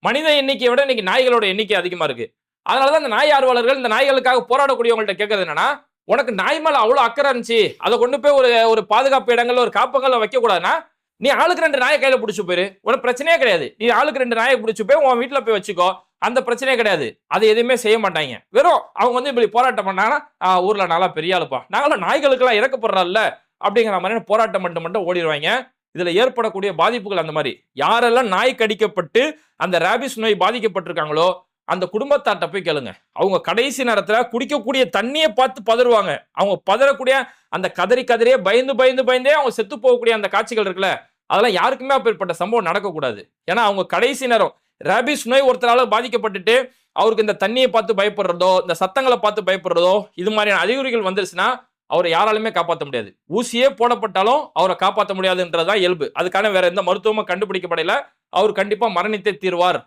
மனித எண்ணிக்கையை விட இன்னைக்கு நாய்களோட எண்ணிக்கை அதிகமா இருக்கு. அதனாலதான் இந்த நாய் ஆர்வலர்கள் இந்த நாய்களுக்காக போராடக்கூடியவங்கள்ட்ட கேட்கறது என்னன்னா, உனக்கு நாய் மேல அவ்வளவு அக்கறை இருந்துச்சு, அதை கொண்டு போய் ஒரு ஒரு பாதுகாப்பு இடங்கள்ல ஒரு காப்பகங்கள்ல வைக்க கூடாதுன்னா, நீ ஆளுக்கு 2 நாயை கையில பிடிச்சு போயிரு, உனக்கு பிரச்சனையே கிடையாது. நீ ஆளுக்கு 2 நாயை பிடிச்சு போய் உன் வீட்டுல போய் வச்சுக்கோ, அந்த பிரச்சனையே கிடையாது. அது எதுவுமே செய்ய மாட்டாங்க. வெறும் அவங்க வந்து இப்படி போராட்டம் பண்ணாங்கன்னா, ஊர்ல நல்லா பெரிய ஆளுப்பா, நாங்களாம் நாய்களுக்கு எல்லாம் இறக்கப்படுறோம்ல அப்படிங்கிற மாதிரி போராட்டம் மட்டும் மட்டும் ஓடிடுவாங்க. இதுல ஏற்படக்கூடிய பாதிப்புகள் அந்த மாதிரி. யாரெல்லாம் நாய் கடிக்கப்பட்டு அந்த ரேபிஸ் நோய் பாதிக்கப்பட்டிருக்காங்களோ அந்த குடும்பத்தார்ட்ட போய் கேளுங்க. அவங்க கடைசி நேரத்துல குடிக்கக்கூடிய தண்ணியை பார்த்து பதறுவாங்க. அவங்க பதறக்கூடிய அந்த கதறி கதறியே பயந்தே அவங்க செத்து போகக்கூடிய அந்த காட்சிகள் இருக்குல்ல, அதெல்லாம் யாருக்குமே அப்பேற்பட்ட சம்பவம் நடக்கக்கூடாது. ஏன்னா அவங்க கடைசி நேரம் ரேபிஸ் நோய் ஒருத்தரால பாதிக்கப்பட்டுட்டு அவருக்கு இந்த தண்ணியை பார்த்து பயப்படுறதோ, இந்த சத்தங்களை பார்த்து பயப்படுறதோ, இது மாதிரியான அறிகுறிகள் வந்துருச்சுன்னா அவரை யாராலுமே காப்பாற்ற முடியாது. ஊசியே போடப்பட்டாலும் அவரை காப்பாற்ற முடியாதுன்றதுதான் இயல்பு. அதுக்கான வேற எந்த மருத்துவமும் கண்டுபிடிக்கப்படல. அவர் கண்டிப்பா மரணித்தே தீர்வார்.